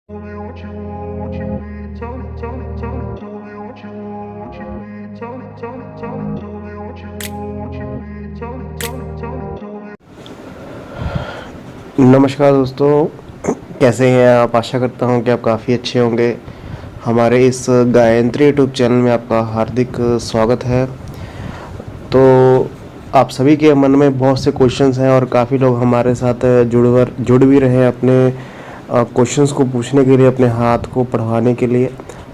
Tell me what you want, what you need. Tell me what you want, what you need. Tell me what you want, what you need. Tell me. नमस्कार दोस्तों, कैसे हैं आप। आशा करता हूं कि आप काफ़ी अच्छे होंगे। हमारे इस गायत्री यूट्यूब चैनल में आपका हार्दिक स्वागत है। तो आप सभी के मन में बहुत से क्वेश्चंस हैं और काफ़ी लोग हमारे साथ जुड़ भी रहे हैं अपने क्वेश्चंस को पूछने के लिए, अपने हाथ को पढ़वाने के लिए।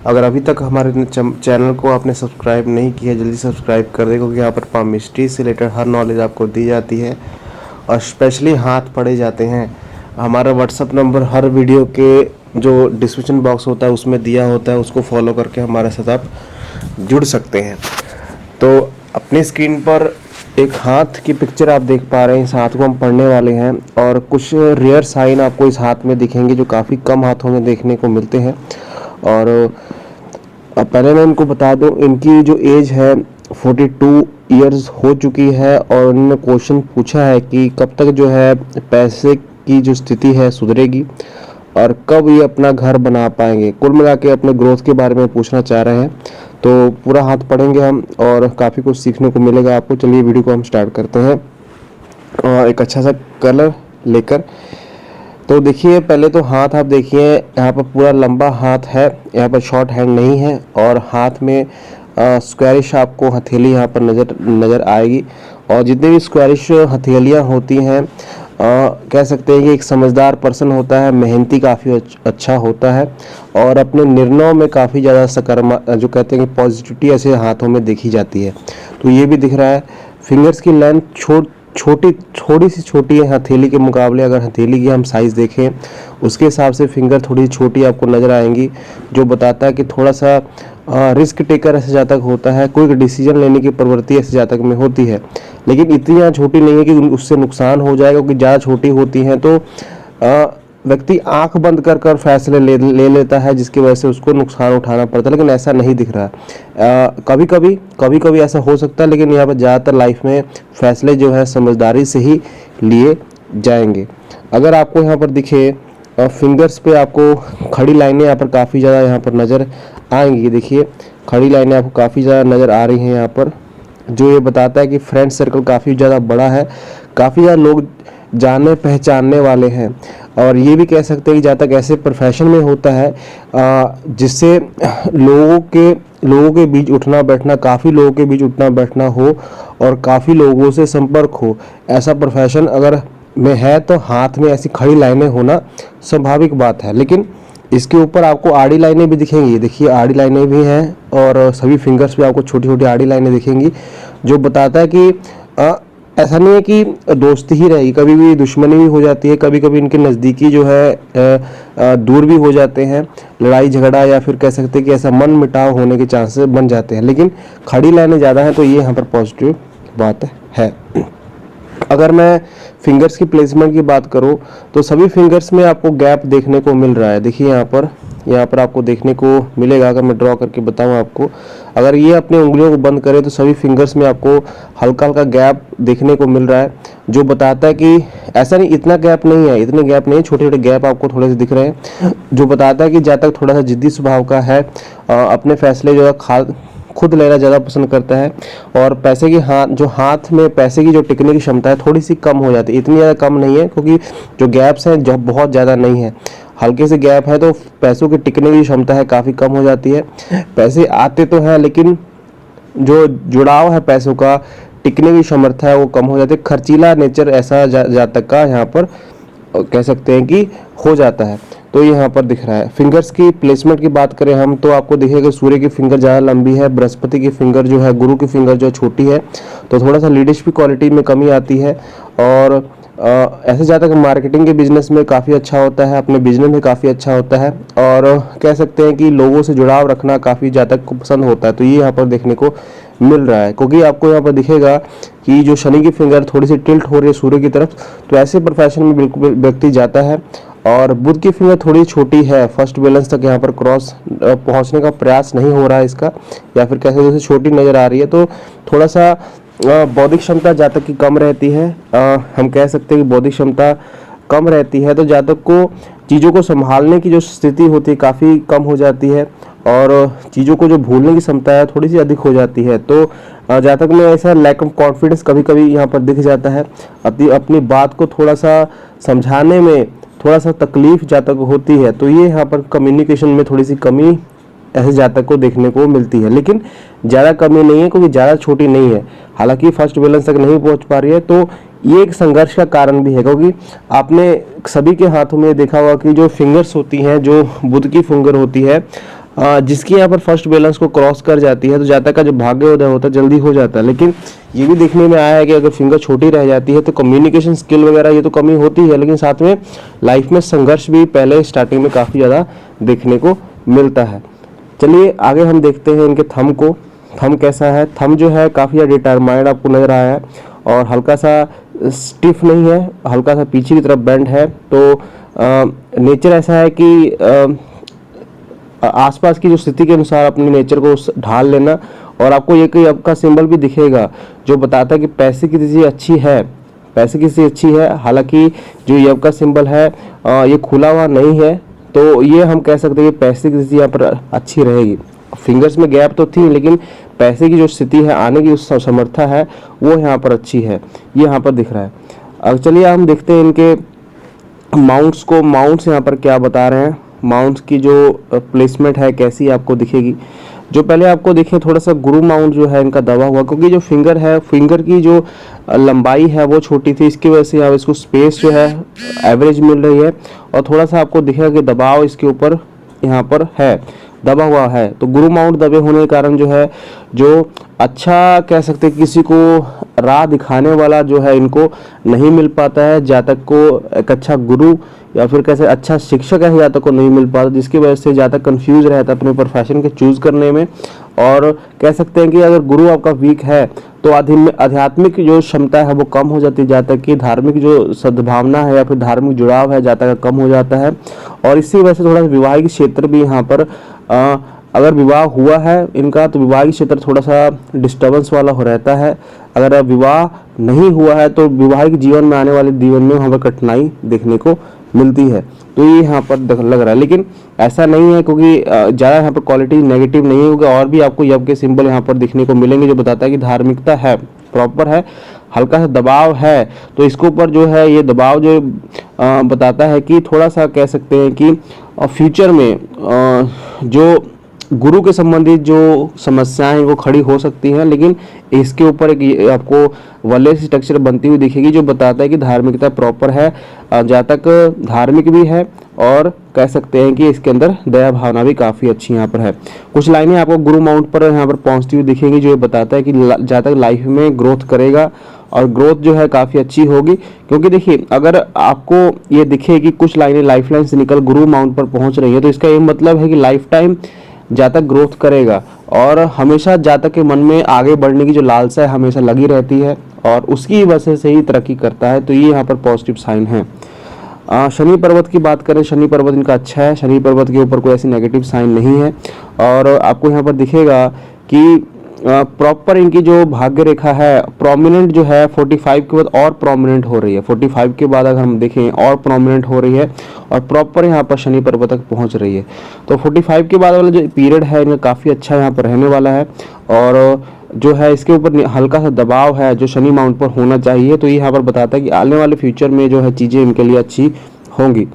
अगर अभी तक हमारे चैनल को आपने सब्सक्राइब नहीं किया, जल्दी सब्सक्राइब कर दें, क्योंकि यहाँ पर पामिस्ट्री से रिलेटेड हर नॉलेज आपको दी जाती है और स्पेशली हाथ पढ़े जाते हैं। हमारा व्हाट्सअप नंबर हर वीडियो के जो डिस्क्रिप्शन बॉक्स होता है उसमें दिया होता है, उसको फॉलो करके हमारे साथ आप जुड़ सकते हैं। तो अपनी स्क्रीन पर एक हाथ की पिक्चर आप देख पा रहे हैं। इस हाथ को हम पढ़ने वाले हैं और कुछ रेयर साइन आपको इस हाथ में दिखेंगे जो काफ़ी कम हाथों में देखने को मिलते हैं। और अब पहले मैं इनको बता दूं, इनकी जो एज है 42 ईयर्स हो चुकी है और उन्होंने क्वेश्चन पूछा है कि कब तक जो है पैसे की जो स्थिति है सुधरेगी और कब ये अपना घर बना पाएंगे। कुल मिला के अपने ग्रोथ के बारे में पूछना चाह रहे हैं। तो पूरा हाथ पढ़ेंगे हम और काफ़ी कुछ सीखने को मिलेगा आपको। चलिए वीडियो को हम स्टार्ट करते हैं और एक अच्छा सा कलर लेकर। तो देखिए, पहले तो हाथ आप देखिए, यहाँ पर पूरा लंबा हाथ है, यहाँ पर शॉर्ट हैंड नहीं है और हाथ में स्क्वायरिश आपको हथेली यहाँ पर नज़र आएगी। और जितनी भी स्क्वायरिश हथेलियाँ होती हैं, कह सकते हैं कि एक समझदार पर्सन होता है, मेहनती काफ़ी अच्छा होता है और अपने निर्णयों में काफ़ी ज़्यादा सकारात्मक, जो कहते हैं कि पॉजिटिविटी ऐसे हाथों में देखी जाती है। तो ये भी दिख रहा है। फिंगर्स की लेंथ थोड़ी सी छोटी है हथेली के मुकाबले। अगर हथेली की हम साइज़ देखें उसके हिसाब से फिंगर थोड़ी छोटी आपको नज़र आएंगी, जो बताता है कि थोड़ा सा रिस्क टेकर ऐसे जातक होता है, कोई डिसीजन लेने की प्रवृत्ति ऐसे जातक में होती है। लेकिन इतनी छोटी नहीं है कि उससे नुकसान हो जाएगा, क्योंकि ज़्यादा छोटी होती हैं तो व्यक्ति आंख बंद कर फैसले ले लेता है, जिसकी वजह से उसको नुकसान उठाना पड़ता है। लेकिन ऐसा नहीं दिख रहा है। कभी कभी ऐसा हो सकता है, लेकिन यहाँ पर ज़्यादातर लाइफ में फैसले जो है समझदारी से ही लिए जाएंगे। अगर आपको यहाँ पर दिखे फिंगर्स पे आपको खड़ी लाइनें यहाँ पर काफ़ी ज़्यादा यहाँ पर नज़र आएंगी। देखिए, खड़ी लाइनें आपको काफ़ी ज़्यादा नज़र आ रही हैं यहाँ पर, जो ये बताता है कि फ्रेंड सर्कल काफ़ी ज़्यादा बड़ा है, काफ़ी ज़्यादा लोग जानने पहचानने वाले हैं। और ये भी कह सकते हैं कि जहाँ तक ऐसे प्रोफेशन में होता है जिससे लोगों के बीच उठना बैठना, काफ़ी लोगों के बीच उठना बैठना हो और काफ़ी लोगों से संपर्क हो, ऐसा प्रोफेशन अगर में है तो हाथ में ऐसी खड़ी लाइनें होना स्वाभाविक बात है। लेकिन इसके ऊपर आपको आड़ी लाइनें भी दिखेंगी। देखिए, आड़ी लाइनें भी हैं और सभी फिंगर्स पे आपको छोटी छोटी आड़ी लाइनें दिखेंगी, जो बताता है कि ऐसा नहीं है कि दोस्ती ही रहेगी, कभी भी दुश्मनी भी हो जाती है, कभी कभी इनके नज़दीकी जो है दूर भी हो जाते हैं, लड़ाई झगड़ा या फिर कह सकते हैं कि ऐसा मन मिटाव होने के चांसेस बन जाते हैं। लेकिन खड़ी लाइनें ज़्यादा हैं, तो ये यहाँ पर पॉजिटिव बात है। अगर मैं फिंगर्स की प्लेसमेंट की बात करूं तो सभी फिंगर्स में आपको गैप देखने को मिल रहा है। देखिए, यहाँ पर आपको देखने को मिलेगा। अगर मैं ड्रॉ करके बताऊं आपको, अगर ये अपनी उंगलियों को बंद करें तो सभी फिंगर्स में आपको हल्का हल्का गैप देखने को मिल रहा है, जो बताता है कि ऐसा नहीं, इतना गैप नहीं है, इतने गैप नहीं, छोटे छोटे गैप आपको थोड़े से दिख रहे हैं, जो बताता है कि जहाँ तक थोड़ा सा जिद्दी स्वभाव का है, अपने फैसले जो है खुद लेना ज़्यादा पसंद करता है। और पैसे की हाथ में पैसे की जो टिकने की क्षमता है थोड़ी सी कम हो जाती है, इतनी ज़्यादा कम नहीं है, क्योंकि जो गैप्स हैं जो बहुत ज़्यादा नहीं है, हल्के से गैप है, तो पैसों की टिकने की क्षमता है काफ़ी कम हो जाती है। पैसे आते तो हैं, लेकिन जो जुड़ाव है पैसों का, टिकने की क्षमता है, वो कम हो जाती है। खर्चीला नेचर ऐसा जातक का यहाँ पर कह सकते हैं कि हो जाता है। तो ये यहाँ पर दिख रहा है। फिंगर्स की प्लेसमेंट की बात करें हम तो आपको दिखेगा सूर्य की फिंगर ज़्यादा लंबी है, बृहस्पति की फिंगर जो है, गुरु की फिंगर जो छोटी है, तो थोड़ा सा लीडरशिप क्वालिटी में कमी आती है। और ऐसे ज़्यादा कि मार्केटिंग के बिजनेस में काफ़ी अच्छा होता है, अपने बिजनेस में काफ़ी अच्छा होता है और कह सकते हैं कि लोगों से जुड़ाव रखना काफ़ी ज़्यादा को पसंद होता है। तो ये यहाँ पर देखने को मिल रहा है, क्योंकि आपको यहाँ पर दिखेगा कि जो शनि की फिंगर थोड़ी सी टिल्ट हो रही है सूर्य की तरफ, तो ऐसे प्रोफेशन में बिल्कुल व्यक्ति जाता है। और बुध की फिंगर थोड़ी छोटी है, फर्स्ट बैलेंस तक यहाँ पर क्रॉस पहुँचने का प्रयास नहीं हो रहा है इसका, या फिर कैसे जैसे छोटी नज़र आ रही है, तो थोड़ा सा बौद्धिक क्षमता जातक की कम रहती है। हम कह सकते हैं कि बौद्धिक क्षमता कम रहती है, तो जातक को चीज़ों को संभालने की जो स्थिति होती है काफ़ी कम हो जाती है और चीज़ों को जो भूलने की क्षमता है थोड़ी सी अधिक हो जाती है। तो जहाँ तक मैं ऐसा लैक ऑफ कॉन्फिडेंस कभी कभी यहाँ पर दिख जाता है। अपनी बात को थोड़ा सा समझाने में थोड़ा सा तकलीफ जहाँ तक होती है, तो ये यहाँ पर कम्युनिकेशन में थोड़ी सी कमी ऐसे जातक को देखने को मिलती है। लेकिन ज़्यादा कमी नहीं है, क्योंकि ज़्यादा छोटी नहीं है। हालांकि फर्स्ट बैलेंस तक नहीं पहुंच पा रही है, तो ये एक संघर्ष का कारण भी है। क्योंकि आपने सभी के हाथों में देखा होगा कि जो फिंगर्स होती हैं, जो बुध की फिंगर होती है, जिसकी यहाँ पर फर्स्ट बैलेंस को क्रॉस कर जाती है, तो जातक का जो भाग्योदय होता है जल्दी हो जाता है। लेकिन ये भी देखने में आया है कि अगर फिंगर छोटी रह जाती है तो कम्युनिकेशन स्किल वगैरह ये तो कमी होती है, लेकिन साथ में लाइफ में संघर्ष भी पहले स्टार्टिंग में काफ़ी ज़्यादा देखने को मिलता है। चलिए आगे हम देखते हैं इनके थंब को। थंब कैसा है? थंब जो है काफ़ी ज़्यादा डिटरमाइंड आपको नजर आया है और हल्का सा स्टिफ नहीं है, हल्का सा पीछे की तरफ बेंड है। तो नेचर ऐसा है कि आसपास की जो स्थिति के अनुसार अपने नेचर को ढाल लेना। और आपको ये कोई आपका सिंबल भी दिखेगा जो बताता है कि पैसे की स्थिति अच्छी है, पैसे की स्थिति अच्छी है। हालांकि जो यव का सिंबल है ये खुला हुआ नहीं है, तो ये हम कह सकते हैं कि पैसे की स्थिति यहाँ पर अच्छी रहेगी। फिंगर्स में गैप तो थी, लेकिन पैसे की जो स्थिति है, आने की उस समर्था है, वो यहाँ पर अच्छी है, ये यहाँ पर दिख रहा है। अब चलिए हम देखते हैं इनके माउंट्स को। माउंट्स यहाँ पर क्या बता रहे हैं, माउंट्स की जो प्लेसमेंट है कैसी आपको दिखेगी। जो पहले आपको दिखे थोड़ा सा गुरु माउंट जो है इनका दबा हुआ, क्योंकि जो फिंगर है, फिंगर की जो लंबाई है वो छोटी थी, इसकी वजह से यहाँ इसको स्पेस जो है एवरेज मिल रही है और थोड़ा सा आपको दिखेगा कि दबाव इसके ऊपर यहाँ पर है, दबा हुआ है। तो गुरु माउंट दबे होने के कारण जो है, जो अच्छा कह सकते हैं किसी को राह दिखाने वाला जो है इनको नहीं मिल पाता है। जातक को एक अच्छा गुरु या फिर कैसे अच्छा शिक्षक है जातक को नहीं मिल पाता, जिसकी वजह से जातक कंफ्यूज रहता है अपने प्रोफेशन के चूज करने में। और कह सकते हैं कि अगर गुरु आपका वीक है तो आध्यात्मिक जो क्षमता है वो कम हो जाती है जातक की, धार्मिक जो सद्भावना है या फिर धार्मिक जुड़ाव है जातक का कम हो जाता है। और इसी वजह से थोड़ा विवाहिक क्षेत्र भी यहाँ पर अगर विवाह हुआ है इनका तो विवाहिक क्षेत्र थोड़ा सा डिस्टर्बेंस वाला हो रहता है। अगर विवाह नहीं हुआ है तो विवाहिक जीवन में आने वाले जीवन में वहाँ पर कठिनाई देखने को मिलती है। तो ये यहाँ पर लग रहा है, लेकिन ऐसा नहीं है, क्योंकि ज़्यादा यहाँ पर क्वालिटी नेगेटिव नहीं होगी। और भी आपको यव के सिंबल यहाँ पर दिखने को मिलेंगे जो बताता है कि धार्मिकता है, प्रॉपर है, हल्का सा दबाव है। तो इसके ऊपर जो है ये दबाव जो बताता है कि थोड़ा सा कह सकते हैं कि फ्यूचर में जो गुरु के संबंधित जो समस्याएं वो खड़ी हो सकती हैं। लेकिन इसके ऊपर एक आपको वलय स्ट्रक्चर बनती हुई दिखेगी जो बताता है कि धार्मिकता प्रॉपर है, जातक धार्मिक भी है और कह सकते हैं कि इसके अंदर दया भावना भी काफ़ी अच्छी यहाँ पर है। कुछ लाइनें आपको गुरु माउंट पर यहाँ पर पहुँचती हुई दिखेंगी जो बताता है कि जातक लाइफ में ग्रोथ करेगा और ग्रोथ जो है काफ़ी अच्छी होगी। क्योंकि देखिए अगर आपको ये दिखे कि कुछ लाइनें लाइफ लाइन से निकल गुरु माउंट पर पहुँच रही है, तो इसका ये मतलब है कि लाइफ टाइम जातक ग्रोथ करेगा और हमेशा जातक के मन में आगे बढ़ने की जो लालसा है हमेशा लगी रहती है और उसकी वजह से ही तरक्की करता है। तो ये यहाँ पर पॉजिटिव साइन है। शनि पर्वत की बात करें, शनि पर्वत इनका अच्छा है, शनि पर्वत के ऊपर कोई ऐसी नेगेटिव साइन नहीं है। और आपको यहाँ पर दिखेगा कि प्रॉपर इनकी जो भाग्य रेखा है प्रोमिनेंट जो है 45 के बाद और प्रोमिनेंट हो रही है। 45 के बाद अगर हम देखें और प्रोमिनेंट हो रही है और प्रॉपर यहाँ पर शनि पर्वत तक पहुँच रही है। तो 45 के बाद वाला जो पीरियड है इनका काफ़ी अच्छा यहाँ पर रहने वाला है और जो है इसके ऊपर हल्का सा दबाव है जो शनि माउंट पर होना चाहिए। तो ये यहाँ पर बताता है कि आने वाले फ्यूचर में जो है चीज़ें इनके लिए अच्छी होंगी।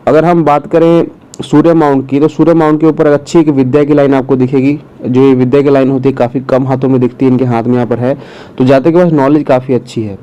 अगर हम बात करें सूर्य माउंट की, तो सूर्य माउंट के ऊपर अच्छी एक विद्या की लाइन आपको दिखेगी। जो ये विद्या की लाइन होती है काफ़ी कम हाथों में दिखती है, इनके हाथ में यहाँ पर है। तो जातक के पास नॉलेज काफ़ी अच्छी है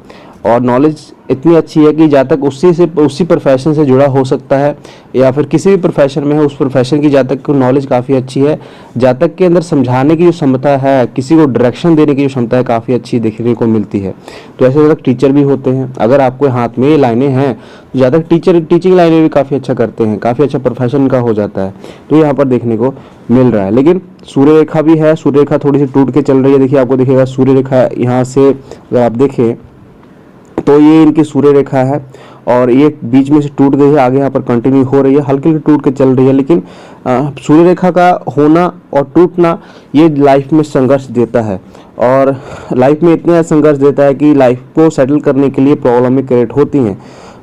और नॉलेज इतनी अच्छी है कि जातक उसी प्रोफेशन से जुड़ा हो सकता है या फिर किसी भी प्रोफेशन में है उस प्रोफेशन की जातक को नॉलेज काफ़ी अच्छी है। जातक के अंदर समझाने की जो क्षमता है, किसी को डायरेक्शन देने की जो क्षमता है काफ़ी अच्छी देखने को मिलती है। तो ऐसे जातक टीचर भी होते हैं। अगर आपके हाथ में ये लाइनें हैं तो जातक टीचिंग लाइनें भी काफ़ी अच्छा करते हैं, काफ़ी अच्छा प्रोफेशन का हो जाता है। तो यहाँ पर देखने को मिल रहा है। लेकिन सूर्य रेखा भी है, सूर्य रेखा थोड़ी सी टूट के चल रही है। देखिए आपको दिखेगा सूर्य रेखा यहाँ से अगर आप देखें तो ये इनकी सूर्य रेखा है और ये बीच में से टूट गई है, आगे यहाँ पर कंटिन्यू हो रही है, हल्की हल्की टूट के चल रही है। लेकिन सूर्य रेखा का होना और टूटना ये लाइफ में संघर्ष देता है और लाइफ में इतना संघर्ष देता है कि लाइफ को सेटल करने के लिए प्रॉब्लम क्रिएट होती हैं।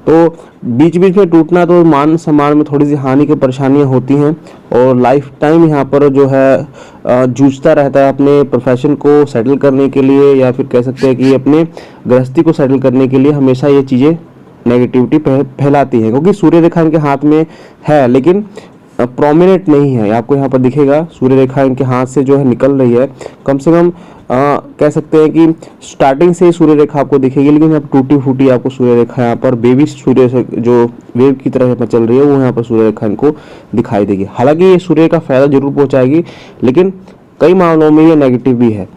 तो बीच बीच में टूटना तो मान सम्मान में थोड़ी सी हानि की परेशानियां होती हैं, और लाइफ टाइम यहाँ पर जो है जूझता रहता है अपने प्रोफेशन को सेटल करने के लिए, या फिर कह सकते हैं कि अपने गृहस्थी को सेटल करने के लिए हमेशा ये चीज़ें नेगेटिविटी फैलाती हैं, क्योंकि सूर्य रेखा इनके हाथ में है लेकिन प्रोमिनेंट नहीं है। आपको यहाँ पर दिखेगा सूर्य रेखा इनके हाथ से जो है निकल रही है, कम से कम कह सकते हैं कि स्टार्टिंग से ही सूर्य रेखा आपको दिखेगी, लेकिन यहाँ पर टूटी फूटी आपको सूर्य रेखा यहाँ पर बेबी सूर्य से जो वेव की तरह यहाँ पर चल रही है वो यहाँ पर सूर्य रेखा इनको दिखाई देगी। हालांकि ये सूर्य का फायदा जरूर पहुंचाएगी, लेकिन कई मामलों में ये नेगेटिव भी है।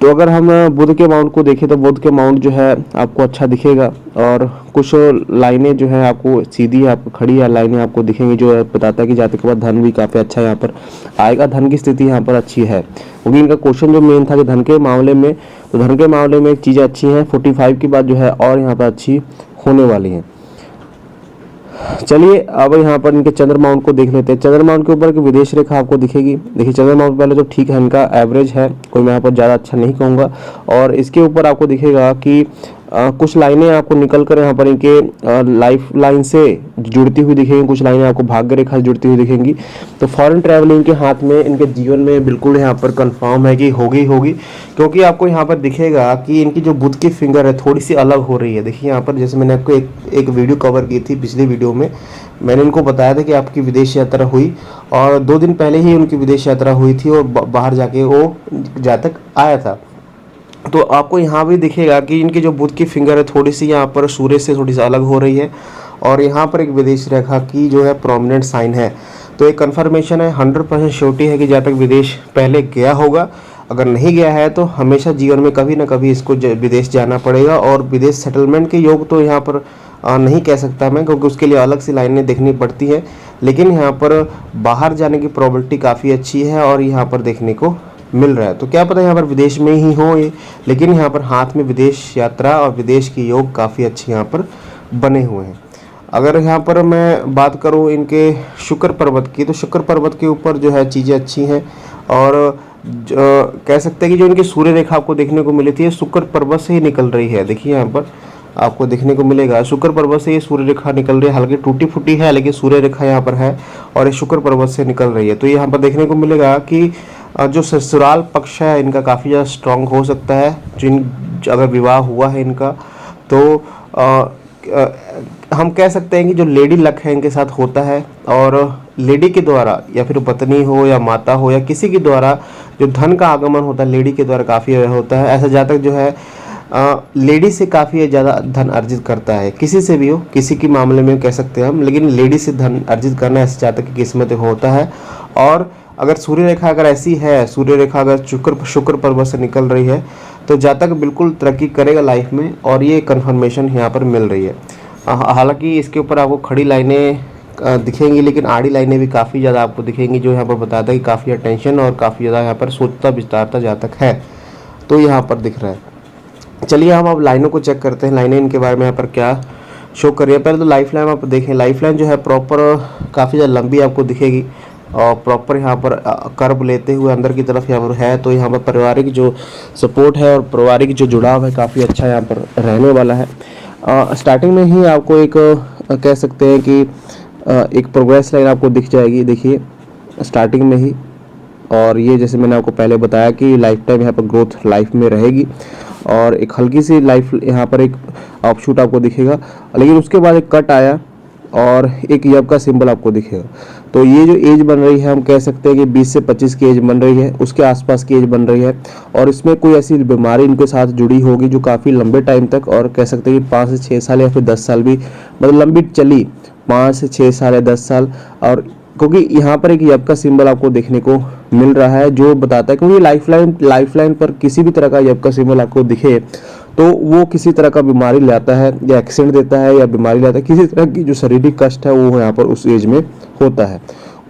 तो अगर हम बुध के माउंट को देखें तो बुध के माउंट जो है आपको अच्छा दिखेगा, और कुछ लाइनें जो है आपको सीधी आपको खड़ी या लाइनें आपको दिखेंगी जो बताता है कि जातक के बाद धन भी काफ़ी अच्छा यहाँ पर आएगा, धन की स्थिति यहाँ पर अच्छी है। क्योंकि इनका क्वेश्चन जो मेन था कि धन के मामले में, तो धन के मामले में चीज़ें अच्छी हैं, 45 के बाद जो है और यहाँ पर अच्छी होने वाली हैं। चलिए अब यहाँ पर इनके चंद्र माउंट को देख लेते हैं। चंद्र माउंट के ऊपर की विदेश रेखा आपको दिखेगी। देखिए चंद्र माउंट पहले तो ठीक है, इनका एवरेज है, कोई मैं यहाँ पर ज़्यादा अच्छा नहीं कहूँगा। और इसके ऊपर आपको दिखेगा कि कुछ लाइनें आपको निकल कर यहाँ पर इनके लाइफ लाइन से जुड़ती हुई दिखेंगी, कुछ लाइनें आपको भाग्य रेखा से जुड़ती हुई दिखेंगी। तो फॉरेन ट्रैवलिंग के हाथ में इनके जीवन में बिल्कुल यहाँ पर कंफर्म है कि होगी, क्योंकि आपको यहाँ पर दिखेगा कि इनकी जो बुध की फिंगर है थोड़ी सी अलग हो रही है। देखिए यहाँ पर जैसे मैंने आपको एक वीडियो कवर की थी, पिछली वीडियो में मैंने इनको बताया था कि आपकी विदेश यात्रा हुई, और 2 दिन पहले ही उनकी विदेश यात्रा हुई थी और बाहर जाके वो जातक आया था। तो आपको यहाँ भी दिखेगा कि इनकी जो बुध की फिंगर है थोड़ी सी यहाँ पर सूर्य से थोड़ी सी अलग हो रही है, और यहाँ पर एक विदेश रेखा की जो है प्रोमिनेंट साइन है। तो एक कंफर्मेशन है, 100% श्योरिटी है कि जातक विदेश पहले गया होगा। अगर नहीं गया है तो हमेशा जीवन में कभी ना कभी इसको विदेश जाना पड़ेगा, और विदेश सेटलमेंट के योग तो यहाँ पर नहीं कह सकता मैं, क्योंकि उसके लिए अलग सी लाइनें देखनी पड़ती है। लेकिन यहाँ पर बाहर जाने की प्रोबेबिलिटी काफ़ी अच्छी है और यहाँ पर देखने को मिल रहा है। तो क्या पता यहाँ पर विदेश में ही हो ये, लेकिन यहाँ पर हाथ में विदेश यात्रा और विदेश के योग काफ़ी अच्छे यहाँ पर बने हुए हैं। अगर यहाँ पर मैं बात करूँ इनके शुक्र पर्वत की, तो शुक्र पर्वत के ऊपर जो है चीज़ें अच्छी हैं, और कह सकते हैं कि जो इनकी सूर्य रेखा आपको देखने को मिली थी शुक्र पर्वत से ही निकल रही है। देखिए यहाँ पर आपको देखने को मिलेगा शुक्र पर्वत से ये सूर्य रेखा निकल रही है, हालांकि टूटी फूटी है लेकिन सूर्य रेखा यहाँ पर है और ये शुक्र पर्वत से निकल रही है। तो यहाँ पर देखने को मिलेगा कि जो ससुराल पक्ष है इनका काफ़ी ज़्यादा स्ट्रांग हो सकता है। अगर विवाह हुआ है इनका तो हम कह सकते हैं कि जो लेडी लक है इनके साथ होता है, और लेडी के द्वारा या फिर पत्नी हो या माता हो या किसी के द्वारा जो धन का आगमन होता है लेडी के द्वारा काफ़ी होता है। ऐसा जातक जो है लेडी से काफ़ी ज़्यादा धन अर्जित करता है, किसी से भी हो, किसी के मामले में कह सकते हैं हम, लेकिन लेडी से धन अर्जित करना ऐसे जातक की किस्मत होता है। और अगर सूर्य रेखा अगर ऐसी है, सूर्य रेखा अगर शुक्र पर्वत से निकल रही है तो जातक बिल्कुल तरक्की करेगा लाइफ में, और ये कंफर्मेशन यहाँ पर मिल रही है। हालांकि इसके ऊपर आपको खड़ी लाइनें दिखेंगी, लेकिन आड़ी लाइनें भी काफ़ी ज़्यादा आपको दिखेंगी, जो यहाँ पर बताता है कि काफ़ी अटेंशन और काफ़ी ज़्यादा यहाँ पर सोचता विचारता जातक है, तो यहाँ पर दिख रहा है। चलिए हम अब लाइनों को चेक करते हैं, लाइनें इनके बारे में यहाँ पर क्या शो कर रही है। पहले तो लाइफ लाइन आप देखें, लाइफ लाइन जो है प्रॉपर काफ़ी ज़्यादा लंबी आपको दिखेगी, और प्रॉपर यहाँ पर कर्व लेते हुए अंदर की तरफ यहाँ पर है। तो यहाँ पर पारिवारिक जो सपोर्ट है और पारिवारिक जो जुड़ाव है काफ़ी अच्छा यहाँ पर रहने वाला है। स्टार्टिंग में ही आपको एक कह सकते हैं कि एक प्रोग्रेस लाइन आपको दिख जाएगी, देखिए स्टार्टिंग में ही। और ये जैसे मैंने आपको पहले बताया कि लाइफ टाइम यहाँ पर ग्रोथ लाइफ में रहेगी, और एक हल्की सी लाइफ यहाँ पर एक ऑफशूट आपको दिखेगा, लेकिन उसके बाद एक कट आया और एक यब का सिंबल आपको दिखेगा। तो ये जो एज बन रही है हम कह सकते हैं कि 20 से 25 की एज बन रही है, उसके आसपास की एज बन रही है, और इसमें कोई ऐसी बीमारी इनके साथ जुड़ी होगी जो काफ़ी लंबे टाइम तक, और कह सकते हैं कि 5 से 6 साल या फिर 10 साल भी, मतलब लंबी चली 5 से 6 साल या 10 साल। और क्योंकि यहाँ पर एक यब का सिंबल आपको देखने को मिल रहा है जो बताता है, क्योंकि लाइफ लाइन पर किसी भी तरह का यब का सिंबल आपको दिखे तो वो किसी तरह का बीमारी लाता है, या एक्सीडेंट देता है, या बीमारी लाता है, किसी तरह की जो शारीरिक कष्ट है वो यहाँ पर उस एज में होता है।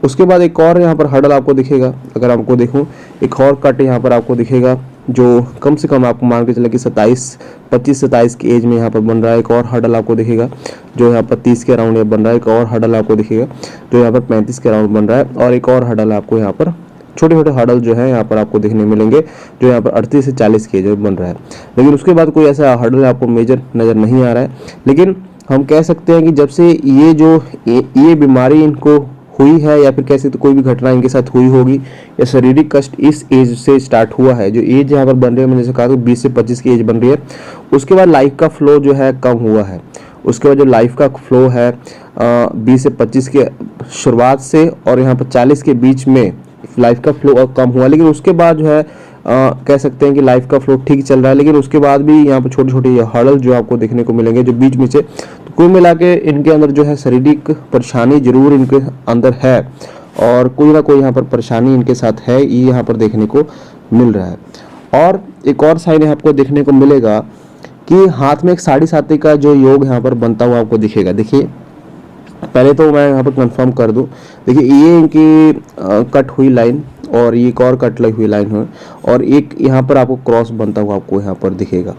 उसके बाद एक और यहाँ पर हर्डल आपको दिखेगा, अगर आपको देखूँ एक और कट यहाँ पर आपको दिखेगा जो कम से कम आपको मान के चले कि 25-27 की एज में यहाँ पर बन रहा है। एक और हर्डल आपको दिखेगा जो यहाँ पर 30 के अराउंड बन रहा है। एक और हर्डल आपको दिखेगा जो यहाँ पर 35 के अराउंड बन रहा है, और एक और हर्डल आपको यहाँ पर छोटे छोटे हर्डल जो है यहाँ पर आपको देखने मिलेंगे जो यहाँ पर 38 से 40 के एज में बन रहा है। लेकिन उसके बाद कोई ऐसा हर्डल आपको मेजर नज़र नहीं आ रहा है। लेकिन हम कह सकते हैं कि जब से ये जो ये बीमारी इनको हुई है, या फिर कह सकते कोई भी घटना इनके साथ हुई होगी, या शारीरिक कष्ट इस एज से स्टार्ट हुआ है, जो एज यहाँ पर बन रही है, मैंने जैसे कहा कि 20 से 25 की एज बन रही है, उसके बाद लाइफ का फ्लो जो है कम हुआ है। उसके बाद जो लाइफ का फ्लो है 20 से 25 के शुरुआत से और यहाँ पर 40 के बीच में लाइफ का फ्लो कम हुआ, लेकिन उसके बाद जो है कह सकते हैं कि लाइफ का फ्लो ठीक चल रहा है। लेकिन उसके बाद भी यहाँ पर छोटे छोटे हर्डल जो आपको देखने को मिलेंगे जो बीच में से, तो कुल मिला के इनके अंदर जो है शारीरिक परेशानी जरूर इनके अंदर है, और कोई ना कोई यहाँ पर परेशानी इनके साथ है, ये यहाँ पर देखने को मिल रहा है। और एक और साइन आपको देखने को मिलेगा कि हाथ में एक 7.5 का जो योग यहाँ पर बनता हुआ आपको दिखेगा। देखिए पहले तो मैं यहाँ पर कंफर्म कर दूं, देखिए ये इनकी कट हुई लाइन, और ये एक और कट लगी हुई लाइन है, और एक यहाँ पर आपको क्रॉस बनता हुआ आपको यहाँ पर दिखेगा।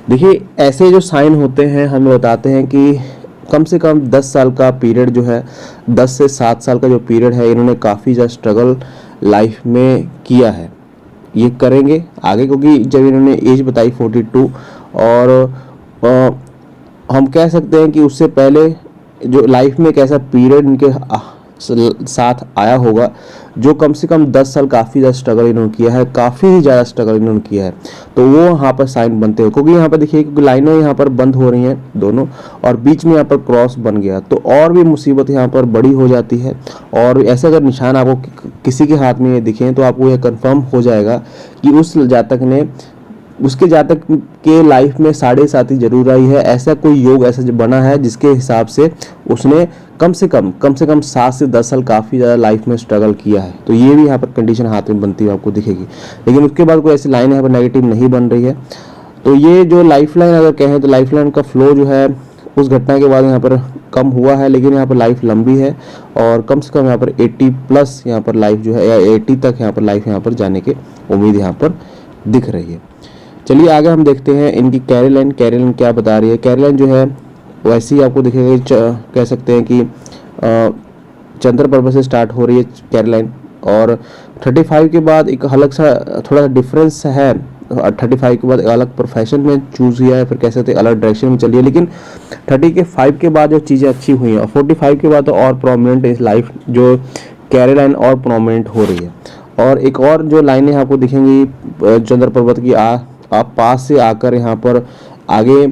देखिए ऐसे जो साइन होते हैं हमें बताते हैं कि कम से कम 10 साल का पीरियड जो है, 10 से 7 साल का जो पीरियड है, इन्होंने काफ़ी ज़्यादा स्ट्रगल लाइफ में किया है, ये करेंगे आगे, क्योंकि जब इन्होंने एज बताई 42, और हम कह सकते हैं कि उससे पहले जो लाइफ में एक ऐसा पीरियड इनके साथ आया होगा जो कम से कम 10 साल काफ़ी ज़्यादा स्ट्रगल इन्होंने किया है, काफ़ी ज़्यादा स्ट्रगल इन्होंने किया है, तो वो यहाँ पर साइन बनते हैं। क्योंकि यहाँ पर देखिए कि लाइनें यहाँ पर बंद हो रही हैं दोनों, और बीच में यहाँ पर क्रॉस बन गया, तो और भी मुसीबत यहाँ पर बड़ी हो जाती है। और ऐसे अगर निशान आपको किसी के हाथ में दिखें तो आपको यह कन्फर्म हो जाएगा कि उस जातक ने, उसके जातक के लाइफ में 7.5 जरूर आई है। ऐसा कोई योग ऐसा जो बना है जिसके हिसाब से उसने कम से कम 7 से 10 साल काफ़ी ज़्यादा लाइफ में स्ट्रगल किया है, तो ये भी यहाँ पर कंडीशन हाथ में बनती हुई आपको दिखेगी। लेकिन उसके बाद कोई ऐसी लाइन यहाँ पर नेगेटिव नहीं बन रही है। तो ये जो लाइफ लाइन अगर कहें तो लाइफ लाइन का फ्लो जो है उस घटना के बाद यहाँ पर कम हुआ है, लेकिन यहाँ पर लाइफ लंबी है, और कम से कम यहाँ पर 80+ यहाँ पर लाइफ जो है, या 80 तक यहाँ पर लाइफ यहाँ पर जाने की उम्मीद यहाँ पर दिख रही है। चलिए आगे हम देखते हैं इनकी कैरी लाइन क्या बता रही है। कैरी लाइन जो है वैसे ही आपको दिखेगा, कह सकते हैं कि चंद्र पर्वत से स्टार्ट हो रही है कैरी लाइन, और 35 के बाद एक अलग सा थोड़ा डिफरेंस है। 35 के बाद अलग प्रोफेशन में चूज किया है, फिर कह सकते हैं अलग डायरेक्शन में चलिए, लेकिन 35 के बाद जो चीज़ें अच्छी हुई हैं, और 45 के बाद तो और प्रोमिनेंट इस लाइफ जो कैरी लाइन और प्रोमिनेंट हो रही है। और एक और जो लाइनें आपको दिखेंगी चंद्र पर्वत की आप पास से आकर यहाँ पर आगे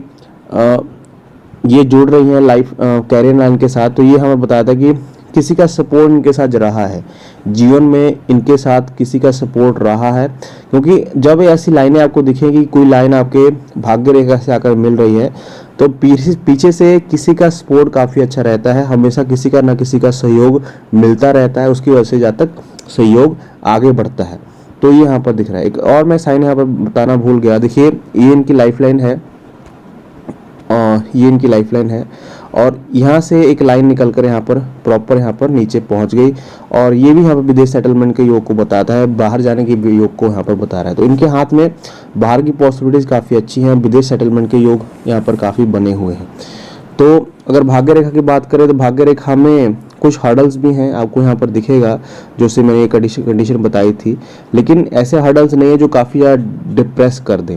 ये जुड़ रही हैं लाइफ कैरियर लाइन के साथ, तो ये हमें बताता है कि किसी का सपोर्ट इनके साथ रहा है, जीवन में इनके साथ किसी का सपोर्ट रहा है। क्योंकि जब ऐसी लाइनें आपको दिखेंगी, कोई लाइन आपके भाग्य रेखा से आकर मिल रही है, तो पीछे से किसी का सपोर्ट काफ़ी अच्छा रहता है, हमेशा किसी का ना किसी का सहयोग मिलता रहता है, उसकी वजह से जब तक सहयोग आगे बढ़ता है। तो ये यहाँ पर दिख रहा है। एक और मैं साइन यहाँ पर बताना भूल गया, देखिए ये इनकी लाइफ लाइन है, ये इनकी लाइफ लाइन है, और यहाँ से एक लाइन निकलकर यहाँ पर प्रॉपर यहाँ पर नीचे पहुँच गई, और ये भी यहाँ पर विदेश सेटलमेंट के योग को बताता है, बाहर जाने के योग को यहाँ पर बता रहा है। तो इनके हाथ में बाहर की पॉसिबिलिटीज़ काफ़ी अच्छी हैं, विदेश सेटलमेंट के योग यहाँ पर काफ़ी बने हुए हैं। तो अगर भाग्य रेखा की बात करें तो भाग्य रेखा में कुछ हर्डल्स भी हैं, आपको यहाँ पर दिखेगा, जो से मैंने एक कंडीशन बताई थी, लेकिन ऐसे हर्डल्स नहीं है जो काफ़ी ज़्यादा डिप्रेस कर दें।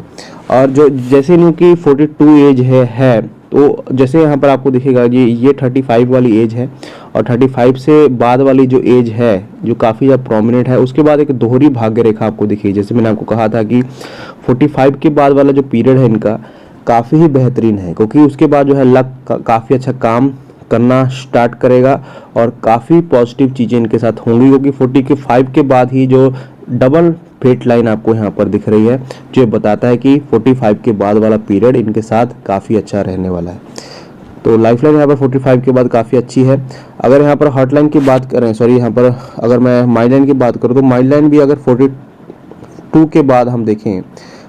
और जो जैसे इनकी 42 एज है, तो जैसे यहाँ पर आपको दिखेगा ये 35 वाली एज है, और 35 से बाद वाली जो एज है जो काफ़ी ज़्यादा प्रोमिनेंट है, उसके बाद एक दोहरी भाग्य रेखा आपको दिखेगी। जैसे मैंने आपको कहा था कि 45 के बाद वाला जो पीरियड है इनका काफ़ी ही बेहतरीन है, क्योंकि उसके बाद जो है लक काफ़ी अच्छा काम करना स्टार्ट करेगा, और काफ़ी पॉजिटिव चीज़ें इनके साथ होंगी, क्योंकि 45 के बाद ही जो डबल फेट लाइन आपको यहाँ पर दिख रही है, जो बताता है कि 45 के बाद वाला पीरियड इनके साथ काफ़ी अच्छा रहने वाला है। तो लाइफ लाइन यहाँ पर 45 के बाद काफ़ी अच्छी है। अगर यहाँ पर हॉट लाइन की बात करें, यहाँ पर अगर मैं माइंड लाइन की बात करूँ, तो माइंड लाइन भी अगर 42 के बाद हम देखें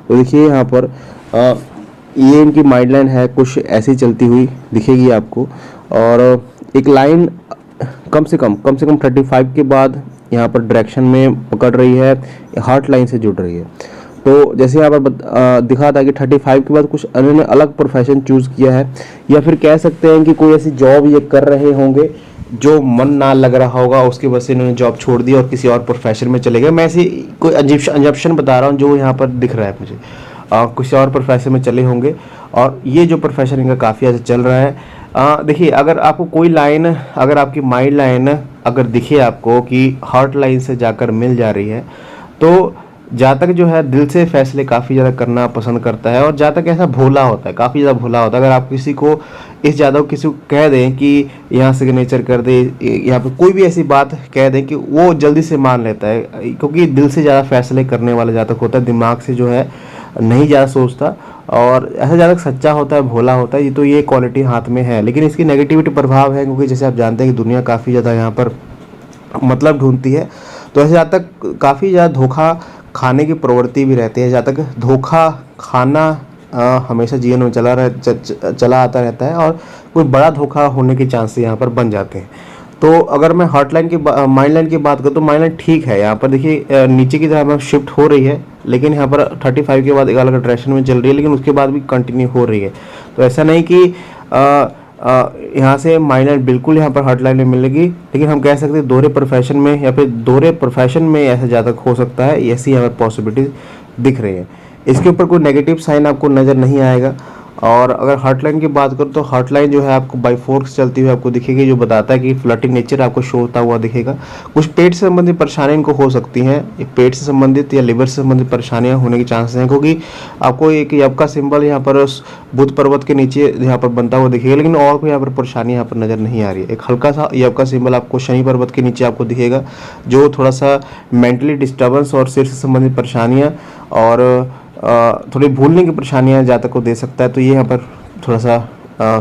तो देखिए यहाँ पर ये इनकी माइंड लाइन है, कुछ ऐसी चलती हुई दिखेगी आपको, और एक लाइन कम से कम 35 के बाद यहाँ पर डायरेक्शन में पकड़ रही है, हार्ट लाइन से जुड़ रही है। तो जैसे यहाँ पर दिखा था कि 35 के बाद कुछ इन्होंने अलग प्रोफेशन चूज किया है, या फिर कह सकते हैं कि कोई ऐसी जॉब ये कर रहे होंगे जो मन ना लग रहा होगा, उसकी वजह से इन्होंने जॉब छोड़ दी और किसी और प्रोफेशन में चले गए। मैं ऐसी कोई अंजप्शन बता रहा हूँ जो यहाँ पर दिख रहा है मुझे, किसी और प्रोफेशन में चले होंगे, और ये जो प्रोफेशन इनका काफ़ी अच्छा चल रहा है, देखिए, अगर आपको कोई लाइन, अगर आपकी माइंड लाइन अगर दिखे आपको कि हार्ट लाइन से जाकर मिल जा रही है, तो जातक जो है दिल से फैसले काफ़ी ज़्यादा करना पसंद करता है, और जातक ऐसा भोला होता है, काफ़ी ज़्यादा भोला होता है। अगर आप किसी को इस जातक किसी को कह दें कि यहाँ सिग्नेचर कर दे, यहाँ पे कोई भी ऐसी बात कह दें, कि वो जल्दी से मान लेता है, क्योंकि दिल से ज़्यादा फैसले करने वाला जातक होता है, दिमाग से जो है नहीं ज़्यादा सोचता, और ऐसा जातक सच्चा होता है, भोला होता है। ये तो ये क्वालिटी हाथ में है, लेकिन इसकी नेगेटिविटी प्रभाव है, क्योंकि जैसे आप जानते हैं कि दुनिया काफ़ी ज़्यादा यहाँ पर मतलब ढूंढती है, तो ऐसे जातक काफ़ी ज़्यादा धोखा खाने की प्रवृत्ति भी रहती है। जातक धोखा खाना हमेशा जीवन में चला आता रहता है, और कोई बड़ा धोखा होने के चांसेस यहाँ पर बन जाते हैं। तो अगर मैं हार्ट लाइन की माइंड लाइन की बात करूँ, तो माइंड लाइन ठीक है, यहाँ पर देखिए नीचे की तरफ शिफ्ट हो रही है, लेकिन यहाँ पर 35 के बाद एक अलग डायरेक्शन में चल रही है, लेकिन उसके बाद भी कंटिन्यू हो रही है। तो ऐसा नहीं कि यहाँ से माइंड लाइन बिल्कुल यहाँ पर हार्ट लाइन में मिलेगी, लेकिन हम कह सकते हैं दोहरे प्रोफेशन में, या फिर दोहरे प्रोफेशन में ऐसा जातक हो सकता है, ऐसी यहाँ पर पॉसिबिलिटी दिख रही है। इसके ऊपर कोई नेगेटिव साइन आपको नज़र नहीं आएगा। और अगर हार्टलाइन की बात करूँ, तो हार्टलाइन जो है आपको बाई फोर्स चलती हुई आपको दिखेगी, जो बताता है कि फ्लर्टी नेचर आपको शो होता हुआ दिखेगा। कुछ पेट से संबंधित परेशानियां इनको हो सकती हैं, पेट से संबंधित या लिवर से संबंधित परेशानियां होने के चांसेस हैं, क्योंकि आपको एक यव का सिंबल यहाँ पर बुध पर्वत के नीचे यहाँ पर बनता हुआ दिखेगा, लेकिन और कोई यहाँ पर परेशानी यहाँ पर नज़र नहीं आ रही है। एक हल्का सा यव का सिंबल आपको शनि पर्वत के नीचे आपको दिखेगा, जो थोड़ा सा मेंटली डिस्टर्बेंस और सिर से संबंधित परेशानियाँ और थोड़ी भूलने की परेशानियां जातक को दे सकता है। तो ये यहाँ पर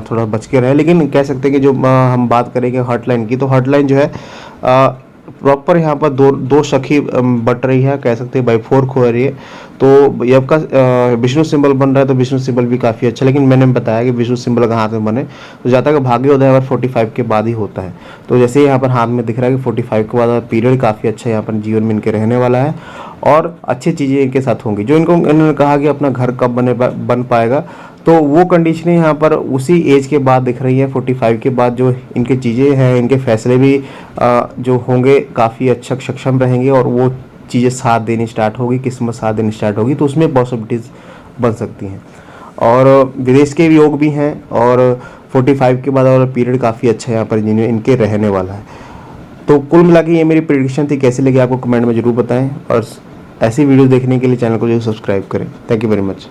थोड़ा बच के रहे। लेकिन कह सकते हैं कि जो हम बात करेंगे हार्टलाइन की, तो हार्टलाइन जो है प्रॉपर यहाँ पर दो सखी बट रही है, कह सकते हैं बाई फोर हो रही है। तो ये आपका विष्णु सिंबल बन रहा है, तो विष्णु सिंबल भी काफ़ी अच्छा, लेकिन मैंने बताया कि विष्णु सिंबल अगर हाथ में बने तो जातक भाग्योदय अगर 45 के बाद ही होता है। तो जैसे यहाँ पर हाथ में दिख रहा है कि 45 के बाद पीरियड काफ़ी अच्छा यहाँ पर जीवन में इनके रहने वाला है, और अच्छी चीज़ें इनके साथ होंगी। जो इन्होंने कहा कि अपना घर कब बन पाएगा, तो वो कंडीशनें यहाँ पर उसी एज के बाद दिख रही है। 45 के बाद जो इनकी चीज़ें हैं, इनके फैसले भी जो होंगे काफ़ी अच्छा सक्षम रहेंगे, और वो चीज़ें साथ देनी स्टार्ट होगी, किस्मत साथ देनी स्टार्ट होगी, तो उसमें पॉसिबिलिटीज़ बन सकती हैं। और विदेश के योग भी हैं, और 45 के बाद और पीरियड काफ़ी अच्छा यहाँ पर जिन्हें इनके रहने वाला है। तो कुल मिला के ये मेरी प्रेडिक्शन थी, कैसी लगी आपको कमेंट में ज़रूर बताएं, और ऐसी वीडियो देखने के लिए चैनल को जरूर सब्सक्राइब करें। Thank you very much.